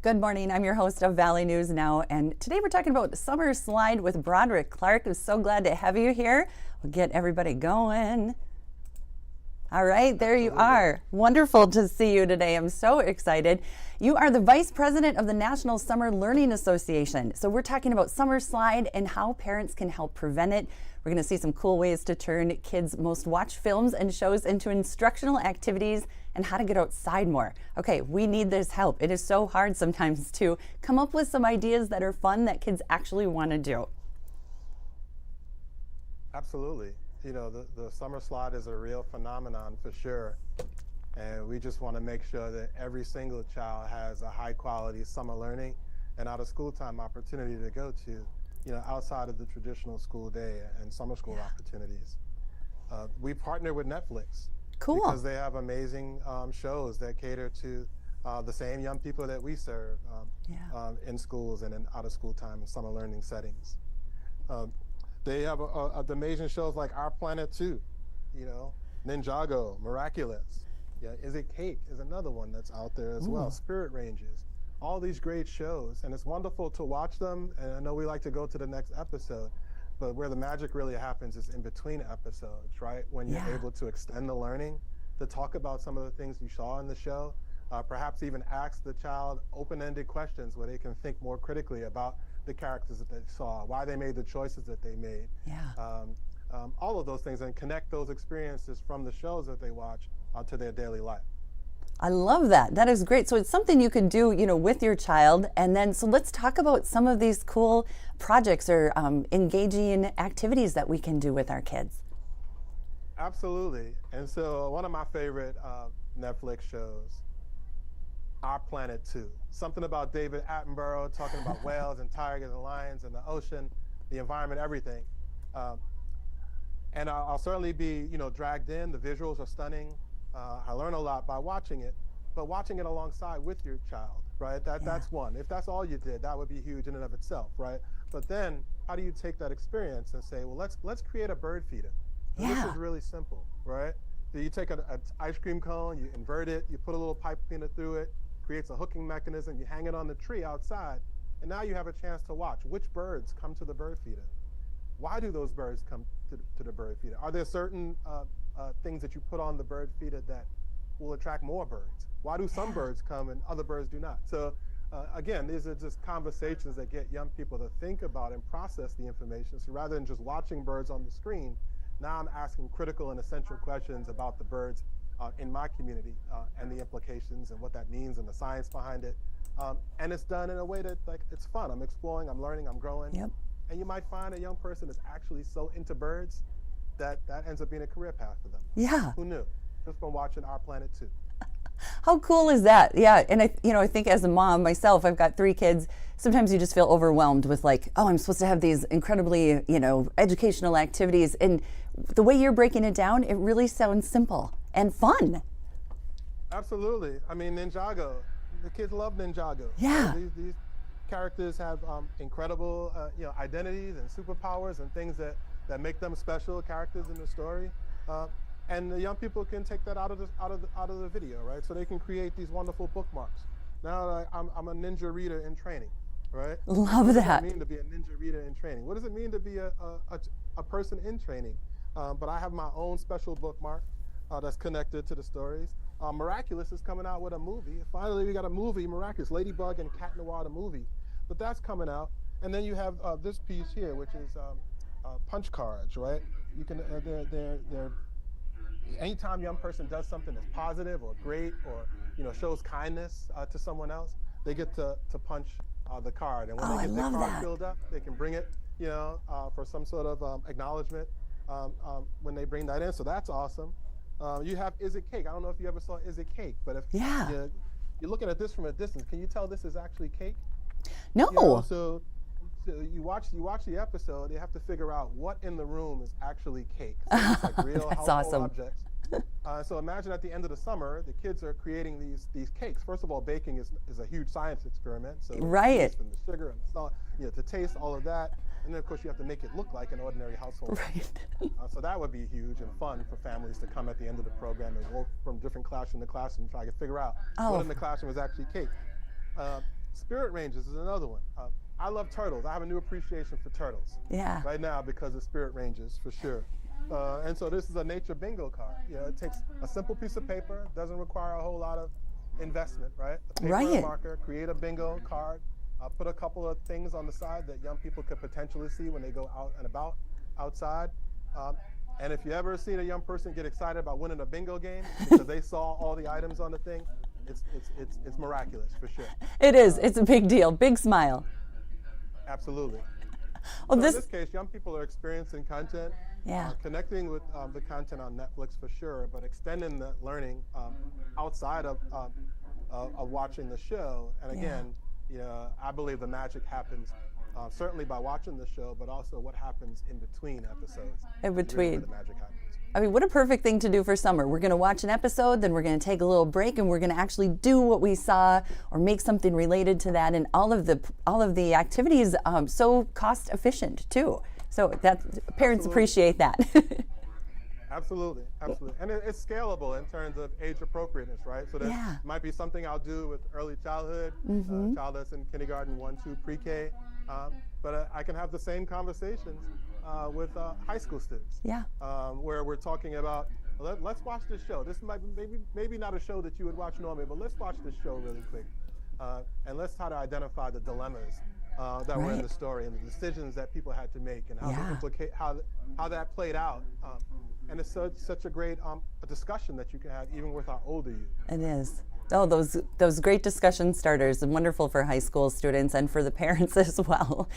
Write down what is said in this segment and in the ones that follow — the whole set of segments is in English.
Good morning. I'm your host of Valley News Now, and today we're talking about Summer Slide with Broderick Clark. I'm so glad to have you here. We'll get everybody going. All right, there you are. Wonderful to see you today. I'm so excited. You are the Vice President of the National Summer Learning Association. So we're talking about Summer Slide and how parents can help prevent it. We're going to see some cool ways to turn kids' most watched films and shows into instructional activities and how to get outside more. Okay, we need this help. It is so hard sometimes to come up with some ideas that are fun that kids actually want to do. Absolutely. You know, the summer slide is a real phenomenon for sure. And we just want to make sure that every single child has a high quality summer learning and out of school time opportunity to go to, you know, outside of the traditional school day and summer school opportunities. We partner with Netflix. Cool. Because they have amazing shows that cater to the same young people that we serve in schools and in out of school time and summer learning settings. They have amazing shows like Our Planet 2, you know, Ninjago, Miraculous. Yeah, Is It Cake is another one that's out there as well. Spirit Ranges, all these great shows, and it's wonderful to watch them. And I know we like to go to the next episode, but where the magic really happens is in between episodes, right? When you're able to extend the learning, to talk about some of the things you saw in the show, perhaps even ask the child open-ended questions where they can think more critically about the characters that they saw, why they made the choices that they made. All of those things, and connect those experiences from the shows that they watch to their daily life. I love that. That is great. So it's something you can do, you know, with your child. And then, so let's talk about some of these cool projects or engaging activities that we can do with our kids. Absolutely. And so one of my favorite Netflix shows, Our Planet 2. Something about David Attenborough talking about whales and tigers and lions and the ocean, the environment, everything. And I'll certainly be, you know, dragged in. The visuals are stunning. I learn a lot by watching it, but watching it alongside with your child, right? That's one. If that's all you did, that would be huge in and of itself, right? But then how do you take that experience and say, well, let's create a bird feeder. And this is really simple, right? So you take an ice cream cone, you invert it, you put a little pipe cleaner through it, creates a hooking mechanism, you hang it on the tree outside, and now you have a chance to watch which birds come to the bird feeder. Why do those birds come to the bird feeder? Are there certain things that you put on the bird feeder that will attract more birds? Why do some birds come and other birds do not? So again, these are just conversations that get young people to think about and process the information. So rather than just watching birds on the screen, now I'm asking critical and essential questions about the birds in my community and the implications and what that means and the science behind it. And it's done in a way that, like, it's fun. I'm exploring, I'm learning, I'm growing. And you might find a young person is actually so into birds that ends up being a career path for them. Who knew? Just from watching Our Planet 2. How cool is that? Yeah, and I think as a mom myself, I've got 3 kids. Sometimes you just feel overwhelmed with, like, oh, I'm supposed to have these incredibly, you know, educational activities. And the way you're breaking it down, it really sounds simple and fun. Absolutely. I mean, Ninjago, the kids love Ninjago. These characters have incredible, you know, identities and superpowers and things that make them special characters in the story. And the young people can take that out of the video, right? So they can create these wonderful bookmarks. Now I'm a ninja reader in training, right? Love that. What does it mean to be a ninja reader in training? What does it mean to be a person in training? But I have my own special bookmark that's connected to the stories. Miraculous is coming out with a movie. Finally, we got a movie, Miraculous, Ladybug and Cat Noir, the movie. But that's coming out. And then you have this piece here, which is punch cards, right? You can, they're anytime a young person does something that's positive or great or, you know, shows kindness to someone else, they get to punch the card. And when they get their card filled up, they can bring it, you know, for some sort of acknowledgement when they bring that in. So that's awesome. You have Is It Cake? I don't know if you ever saw Is It Cake, but if you're looking at this from a distance, can you tell this is actually cake? No. You know, so you watch the episode, you have to figure out what in the room is actually cake. So it's like real household objects. So imagine at the end of the summer, the kids are creating these cakes. First of all, baking is a huge science experiment. So right. And the sugar and the salt, you know, to taste all of that. And then of course you have to make it look like an ordinary household. Right. So that would be huge and fun for families to come at the end of the program and work from different classroom to classroom and try to figure out what in the classroom is actually cake. Spirit Rangers is another one. I love turtles. I have a new appreciation for turtles Yeah. right now because of Spirit Rangers, for sure. And so this is a nature bingo card. It takes a simple piece of paper, doesn't require a whole lot of investment, right? A paper and a Right. marker, create a bingo card, put a couple of things on the side that young people could potentially see when they go out and about outside. And if you ever seen a young person get excited about winning a bingo game because they saw all the items on the thing, it's miraculous, for sure. It is. It's a big deal. Big smile. Absolutely. Well, So this. in this case, young people are experiencing content, Yeah. connecting with the content on Netflix for sure, but extending the learning outside of watching the show. And again, I believe the magic happens certainly by watching the show, but also what happens in between episodes. In is really between. where the magic happens. I mean, what a perfect thing to do for summer. We're going to watch an episode, then we're going to take a little break, and we're going to actually do what we saw or make something related to that. And all of the activities so cost efficient too. So that parents Absolutely. appreciate that. Absolutely, absolutely. And it's scalable in terms of age appropriateness, right? So that Yeah. might be something I'll do with early childhood, child that's in kindergarten, 1, 2, pre-K. But I can have the same conversations with high school students. Yeah. Where we're talking about, let's watch this show. This might be maybe not a show that you would watch normally, but let's watch this show really quick. And let's try to identify the dilemmas that were in Right. the story and the decisions that people had to make and how Yeah. to implicate how that played out. And it's such a great a discussion that you can have even with our older youth. It is. Oh, those great discussion starters and wonderful for high school students and for the parents as well.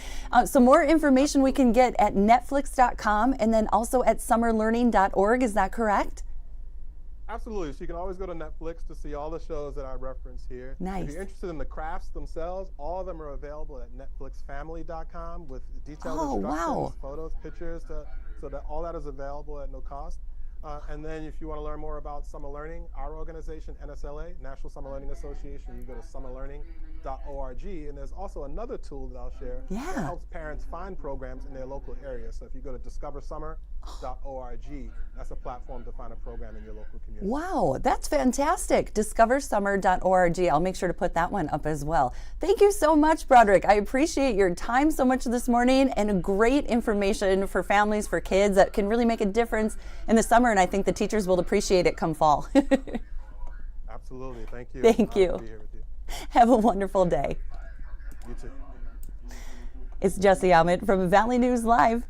So more information we can get at netflix.com and then also at summerlearning.org. Is that correct? Absolutely. So you can always go to Netflix to see all the shows that I reference here. Nice. If you're interested in the crafts themselves, all of them are available at netflixfamily.com with detailed Oh, instructions, wow. photos, pictures, so that all that is available at no cost. And then if you want to learn more about summer learning, our organization, NSLA, National Summer Learning Association, you go to summerlearning.org. And there's also another tool that I'll share Yeah. that helps parents find programs in their local area. So if you go to discoversummer.org, that's a platform to find a program in your local community. Wow, that's fantastic. Discoversummer.org. I'll make sure to put that one up as well. Thank you so much, Broderick. I appreciate your time so much this morning and great information for families, for kids that can really make a difference in the summer. And I think the teachers will appreciate it come fall. Absolutely. Thank you. Thank Honored to you. be here with you. Have a wonderful day. You too. It's Jessie Ahmed from Valley News Live.